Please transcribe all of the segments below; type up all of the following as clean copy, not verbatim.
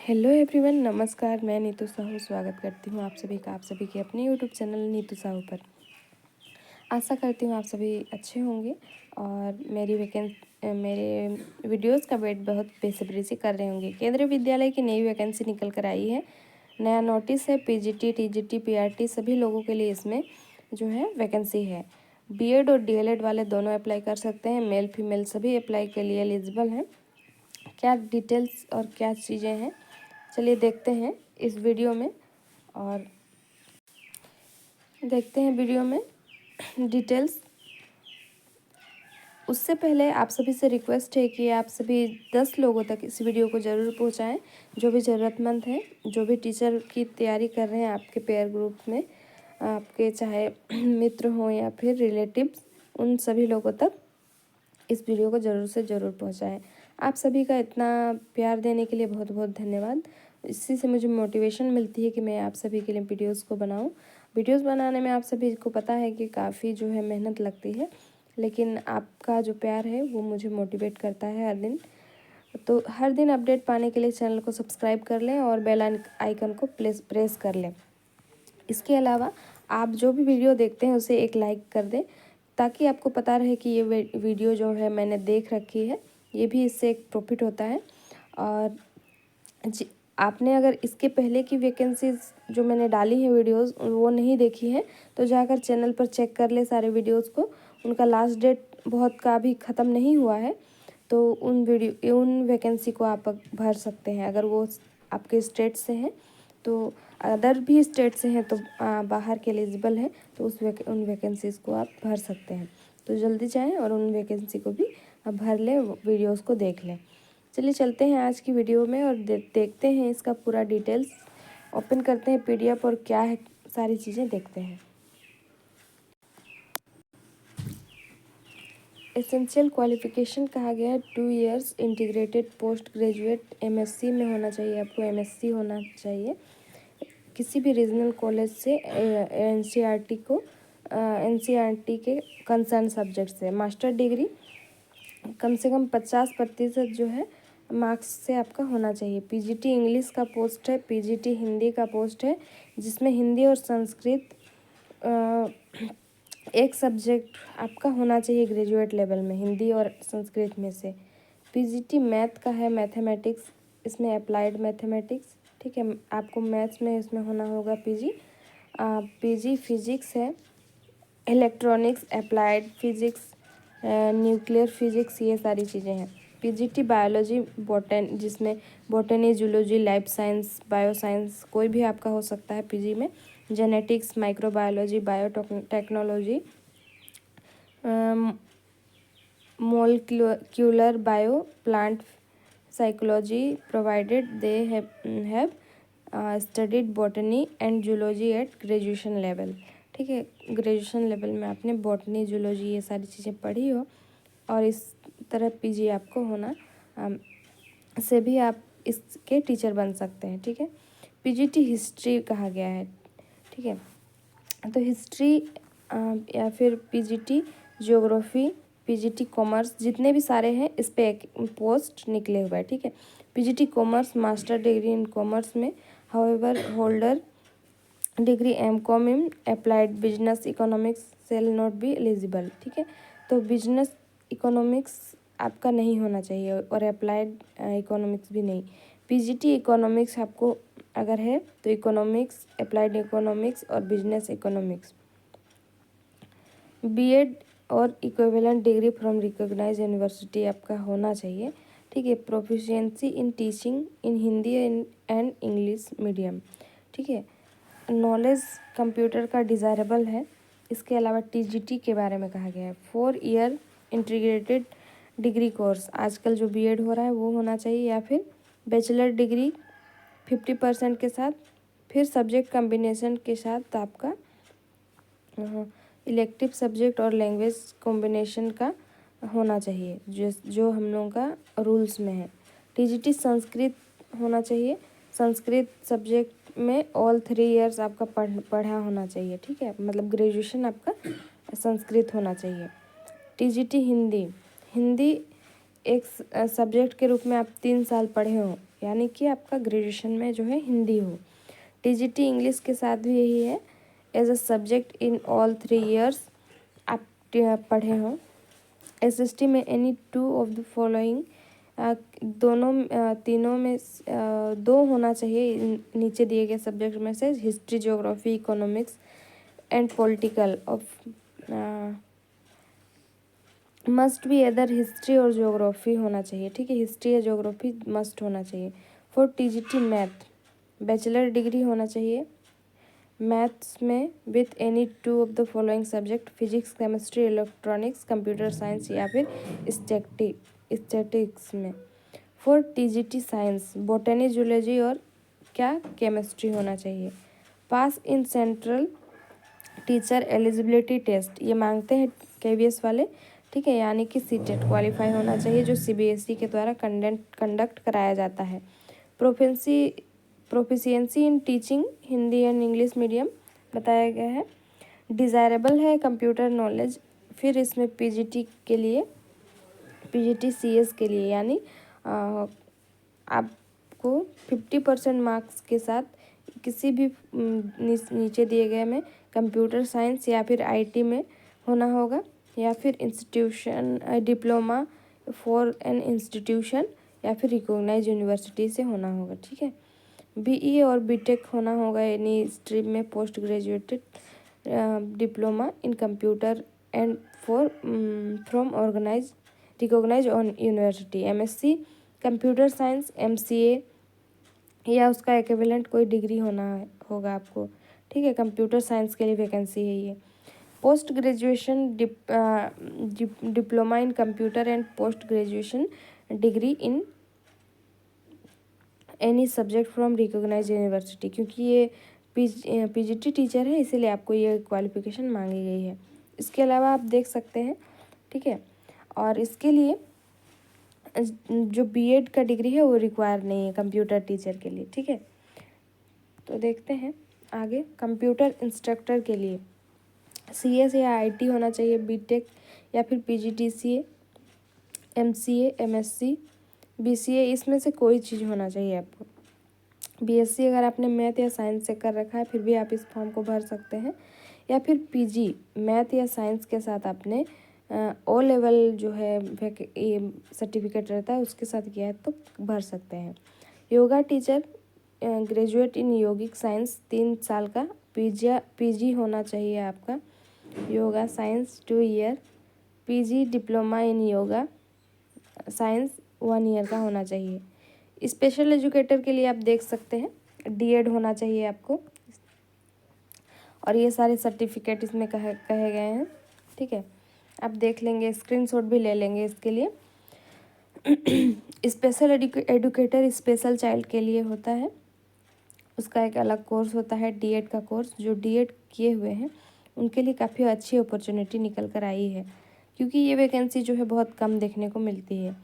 Hello everyone, नमस्कार। मैं नीतू साहू स्वागत करती हूँ आप सभी का आप सभी के अपने यूट्यूब चैनल नीतू साहू पर। आशा करती हूँ आप सभी अच्छे होंगे और मेरे वीडियोस का वेट बहुत बेसब्री से कर रहे होंगे। केंद्रीय विद्यालय की नई वैकेंसी निकल कर आई है। नया नोटिस है। पीजीटी, टीजीटी, पीआरटी सभी लोगों के लिए इसमें जो है वैकेंसी है। बीएड और डीएलएड वाले दोनों अप्लाई कर सकते हैं। मेल फीमेल सभी अप्लाई के लिए एलिजिबल हैं। क्या डिटेल्स और क्या चीज़ें हैं, चलिए देखते हैं इस वीडियो में और देखते हैं वीडियो में डिटेल्स। उससे पहले आप सभी से रिक्वेस्ट है कि आप सभी 10 लोगों तक इस वीडियो को ज़रूर पहुंचाएं, जो भी ज़रूरतमंद हैं, जो भी टीचर की तैयारी कर रहे हैं आपके पेयर ग्रुप में, आपके चाहे मित्र हों या फिर रिलेटिव्स, उन सभी लोगों तक इस वीडियो को ज़रूर से ज़रूर पहुंचाएं। आप सभी का इतना प्यार देने के लिए बहुत बहुत धन्यवाद। इसी से मुझे मोटिवेशन मिलती है कि मैं आप सभी के लिए वीडियोस को बनाऊं। वीडियोस बनाने में आप सभी को पता है कि काफ़ी जो है मेहनत लगती है, लेकिन आपका जो प्यार है वो मुझे मोटिवेट करता है हर दिन। तो हर दिन अपडेट पाने के लिए चैनल को सब्सक्राइब कर लें और बेल आइकन को प्रेस कर लें। इसके अलावा आप जो भी वीडियो देखते हैं उसे एक लाइक कर दें, ताकि आपको पता रहे कि ये वीडियो जो है मैंने देख रखी है। ये भी इससे एक प्रॉफिट होता है। और आपने अगर इसके पहले की वैकेंसीज जो मैंने डाली है वीडियोस वो नहीं देखी है, तो जाकर चैनल पर चेक कर ले सारे वीडियोस को। उनका लास्ट डेट बहुत का भी ख़त्म नहीं हुआ है, तो उन वैकेंसी को आप भर सकते हैं। अगर वो आपके स्टेट से हैं, तो अदर भी स्टेट से हैं तो बाहर के एलिजिबल हैं, तो उन वैकेंसीज़ को आप भर सकते हैं। तो जल्दी जाएं और उन वैकेंसी को भी आप भर लें, वीडियोस को देख लें। चलिए चलते हैं आज की वीडियो में और देखते हैं इसका पूरा डिटेल्स। ओपन करते हैं पीडीएफ और क्या है सारी चीज़ें देखते हैं। एसेंशियल क्वालिफिकेशन कहा गया है 2 years integrated post graduate MSc में होना चाहिए। आपको एमएससी होना चाहिए किसी भी रीजनल कॉलेज से, एनसीईआरटी के कंसर्न सब्जेक्ट से। मास्टर डिग्री कम से कम 50% जो है मार्क्स से आपका होना चाहिए। पीजीटी इंग्लिश का पोस्ट है, पीजीटी हिंदी का पोस्ट है, जिसमें हिंदी और संस्कृत एक सब्जेक्ट आपका होना चाहिए ग्रेजुएट लेवल में, हिंदी और संस्कृत में से। पीजीटी मैथ का है, मैथमेटिक्स, इसमें अप्लाइड मैथमेटिक्स, ठीक है। आपको मैथ्स में इसमें होना होगा पीजी फिजिक्स है, electronics, applied physics, nuclear physics, ये सारी चीज़ें हैं। पीजीटी बायोलॉजी जिसमें botany, zoology, life science, bio science कोई भी आपका हो सकता है पीजी में। Genetics, microbiology, biotechnology, molecular bio, plant psychology, provided they have studied botany and zoology at graduation level, ठीक है। ग्रेजुएशन लेवल में आपने बॉटनी, जूलॉजी ये सारी चीज़ें पढ़ी हो और इस तरह पीजी आपको होना से भी आप इसके टीचर बन सकते हैं, ठीक है। पीजीटी हिस्ट्री कहा गया है, ठीक है। तो हिस्ट्री या फिर पीजीटी ज्योग्राफी, पीजीटी कॉमर्स, जितने भी सारे हैं इस पे एक पोस्ट निकले हुए हैं, ठीक है। PGT commerce, master degree in commerce में, however holder degree MCom in applied business economics shall not be eligible, ठीक है। तो बिजनेस इकोनॉमिक्स आपका नहीं होना चाहिए और अप्लाइड इकोनॉमिक्स भी नहीं। पीजीटी इकोनॉमिक्स आपको अगर है तो इकोनॉमिक्स, अप्लाइड इकोनॉमिक्स और बिजनेस इकोनॉमिक्स। बीएड और equivalent degree from recognised university आपका होना चाहिए, ठीक है। Proficiency in teaching in Hindi and English medium, ठीक है। नॉलेज कंप्यूटर का डिज़ायरेबल है। इसके अलावा टीजीटी के बारे में कहा गया है 4 ईयर इंटीग्रेटेड डिग्री कोर्स, आजकल जो बीएड हो रहा है वो होना चाहिए, या फिर बैचलर डिग्री 50% के साथ, फिर सब्जेक्ट कम्बिनेशन के साथ आपका इलेक्टिव सब्जेक्ट और लैंग्वेज कॉम्बिनेशन का होना चाहिए, जो हम लोगों का रूल्स में है। टीजीटी संस्कृत होना चाहिए, संस्कृत सब्जेक्ट में ऑल 3 इयर्स आपका पढ़ा होना चाहिए, ठीक है। मतलब ग्रेजुएशन आपका संस्कृत होना चाहिए। टीजीटी हिंदी, हिंदी एक सब्जेक्ट के रूप में आप 3 साल पढ़े हों, यानी कि आपका ग्रेजुएशन में जो है हिंदी हो। टीजीटी इंग्लिश के साथ भी यही है, as a subject in all 3 years आप पढ़े हों। एसएसटी में एनी 2 ऑफ द फॉलोइंग, दोनों तीनों में 2 होना चाहिए नीचे दिए गए सब्जेक्ट में से, history, geography, economics and political of must भी अदर हिस्ट्री और ज्योग्राफी होना चाहिए, ठीक है, हिस्ट्री या ज्योग्राफी मस्ट होना चाहिए। For TGT math bachelor degree होना चाहिए मैथ्स में with any 2 of the following subject, physics, chemistry, electronics, computer science या फिर स्टैटिक्स में। For TGT science botany, zoology और क्या केमिस्ट्री होना चाहिए। Pass in central teacher eligibility test, ये मांगते हैं केवीएस वाले, ठीक है, यानी कि सीटेट क्वालिफाई होना चाहिए जो सीबीएसई के द्वारा कंडक्ट कराया जाता है। Proficiency in teaching Hindi and English medium बताया गया है। डिज़ायरेबल है कंप्यूटर नॉलेज, फिर इसमें पीजीटी के लिए, पीजीटी सीएस के लिए, यानी आपको 50% मार्क्स के साथ किसी भी नीचे दिए गए में कंप्यूटर साइंस या फिर आईटी में होना होगा, या फिर institution diploma for an institution या फिर रिकॉग्नाइज यूनिवर्सिटी से होना होगा, ठीक है। बीई और बीटेक होना होगा एनी स्ट्रीम में, post graduated diploma in computer and for from organise recognise on university. MSc computer science, MCA या उसका इक्विवेलेंट कोई डिग्री होना होगा आपको, ठीक है। कंप्यूटर साइंस के लिए वैकेंसी है ये। Post graduation diploma in computer and post graduation degree in any subject from recognise university, क्योंकि ये पीजीटी टीचर है इसीलिए आपको ये क्वालिफिकेशन मांगी गई है। इसके अलावा आप देख सकते हैं, ठीक है, और इसके लिए जो बीएड का डिग्री है वो रिक्वायर नहीं है कंप्यूटर टीचर के लिए, ठीक है। तो देखते हैं आगे, कंप्यूटर इंस्ट्रक्टर के लिए सीएस या आईटी होना चाहिए, बीटेक या फिर पीजीडीसीए, एमसीए, एमएससी, बीसीए, इसमें से कोई चीज़ होना चाहिए आपको। बीएससी अगर आपने मैथ या साइंस से कर रखा है फिर भी आप इस फॉर्म को भर सकते हैं, या फिर पीजी मैथ या साइंस के साथ आपने ओ लेवल जो है ये सर्टिफिकेट रहता है उसके साथ किया है तो भर सकते हैं। Yoga teacher graduate in yogic science 3 साल का, पीजी होना चाहिए आपका yoga science 2 year, PG diploma in yoga science 1 year का होना चाहिए। स्पेशल एजुकेटर के लिए आप देख सकते हैं डीएड होना चाहिए आपको, और ये सारे सर्टिफिकेट इसमें कहे गए हैं, ठीक है। आप देख लेंगे, स्क्रीनशॉट भी ले लेंगे इसके लिए। स्पेशल एडुकेटर स्पेशल चाइल्ड के लिए होता है, उसका एक अलग कोर्स होता है डीएड का कोर्स। जो डीएड किए हुए हैं उनके लिए काफ़ी अच्छी अपॉर्चुनिटी निकल कर आई है, क्योंकि ये वैकेंसी जो है बहुत कम देखने को मिलती है।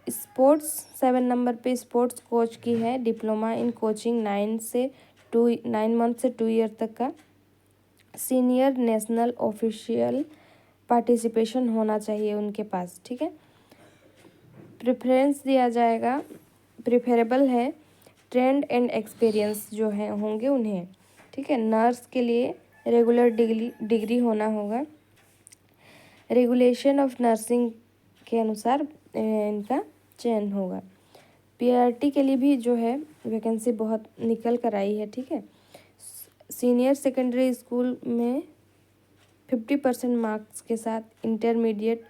स्पोर्ट्स 7 नंबर पे स्पोर्ट्स कोच की है, डिप्लोमा इन कोचिंग 9 मंथ से 2 ईयर तक का, सीनियर नेशनल ऑफिशियल पार्टिसिपेशन होना चाहिए उनके पास, ठीक है। प्रेफरेंस दिया जाएगा, प्रेफरेबल है ट्रेंड एंड एक्सपीरियंस जो है होंगे उन्हें, ठीक है। नर्स के लिए रेगुलर डिग्री होना होगा, रेगुलेशन ऑफ नर्सिंग के अनुसार इनका चयन होगा। पीआरटी के लिए भी जो है वैकेंसी बहुत निकल कर आई है, ठीक है। सीनियर सेकेंडरी स्कूल में 50% मार्क्स के साथ इंटरमीडिएट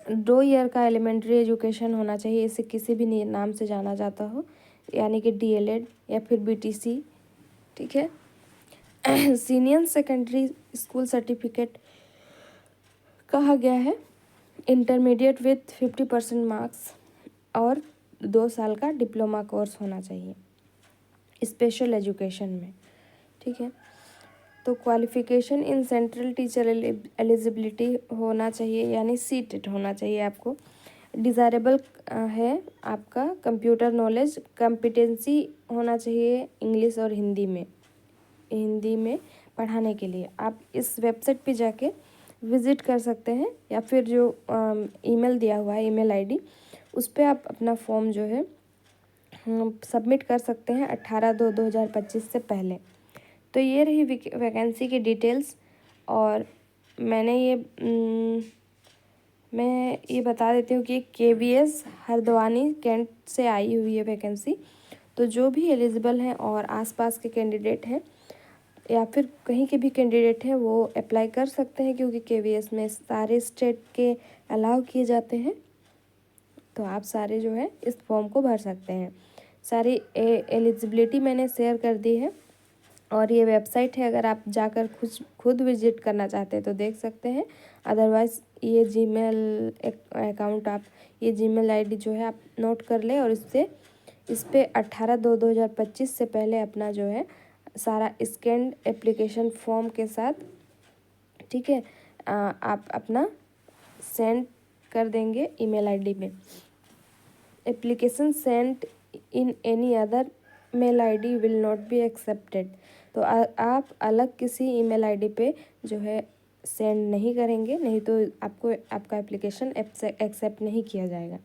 2 ईयर का एलिमेंट्री एजुकेशन होना चाहिए, इसे किसी भी नाम से जाना जाता हो, यानी कि डीएलएड या फिर बीटीसी, ठीक है। सीनियर सेकेंडरी स्कूल सर्टिफिकेट कहा गया है इंटरमीडिएट विथ 50% मार्क्स और 2 साल का डिप्लोमा कोर्स होना चाहिए स्पेशल एजुकेशन में, ठीक है। तो qualification in central teacher eligibility होना चाहिए, यानी सीटेट होना चाहिए आपको। डिज़ायरेबल है आपका कंप्यूटर नॉलेज, कॉम्पिटेंसी होना चाहिए इंग्लिश और हिंदी में पढ़ाने के लिए। आप इस वेबसाइट पे जाके विज़िट कर सकते हैं, या फिर जो ईमेल दिया हुआ है ईमेल आईडी उस पर आप अपना फॉर्म जो है सबमिट कर सकते हैं 18/2/2025 से पहले। तो ये रही वैकेंसी की डिटेल्स। और मैं ये बता देती हूँ कि KVS हरद्वानी कैंट से आई हुई है वैकेंसी। तो जो भी एलिजिबल हैं और आसपास के कैंडिडेट हैं या फिर कहीं के भी कैंडिडेट हैं वो अप्लाई कर सकते हैं, क्योंकि KVS में सारे स्टेट के अलाउ किए जाते हैं। तो आप सारे जो है इस फॉर्म को भर सकते हैं। सारी एलिजिबिलिटी मैंने शेयर कर दी है और ये वेबसाइट है, अगर आप जाकर खुद विजिट करना चाहते हैं तो देख सकते हैं। अदरवाइज़ ये जीमेल अकाउंट आप ये जीमेल आईडी जो है आप नोट कर लें और इस पे 18/2/2025 से पहले अपना जो है सारा स्कैन्ड एप्लीकेशन फॉर्म के साथ, ठीक है, आप अपना सेंड कर देंगे ईमेल आईडी में। Application sent in any other mail ID will not be accepted. तो आप अलग किसी ईमेल आईडी पे जो है सेंड नहीं करेंगे, नहीं तो आपका एप्लीकेशन एक्सेप्ट नहीं किया जाएगा।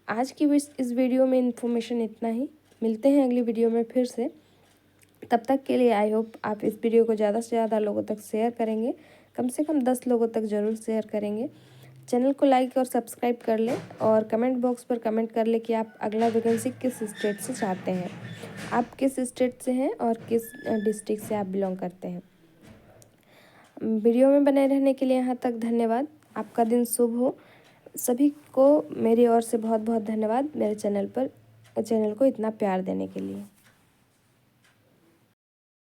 आज की इस वीडियो में इन्फॉर्मेशन इतना ही। मिलते हैं अगली वीडियो में फिर से। तब तक के लिए आई होप आप इस वीडियो को ज़्यादा से ज़्यादा लोगों तक शेयर करेंगे, कम से कम 10 लोगों तक ज़रूर शेयर करेंगे। चैनल को लाइक और सब्सक्राइब कर लें और कमेंट बॉक्स पर कमेंट कर लें कि आप अगला वैकेंसी किस स्टेट से चाहते हैं, आप किस स्टेट से हैं और किस डिस्ट्रिक्ट से आप बिलोंग करते हैं। वीडियो में बने रहने के लिए यहाँ तक धन्यवाद। आपका दिन शुभ हो। सभी को मेरी ओर से बहुत बहुत धन्यवाद मेरे चैनल को इतना प्यार देने के लिए।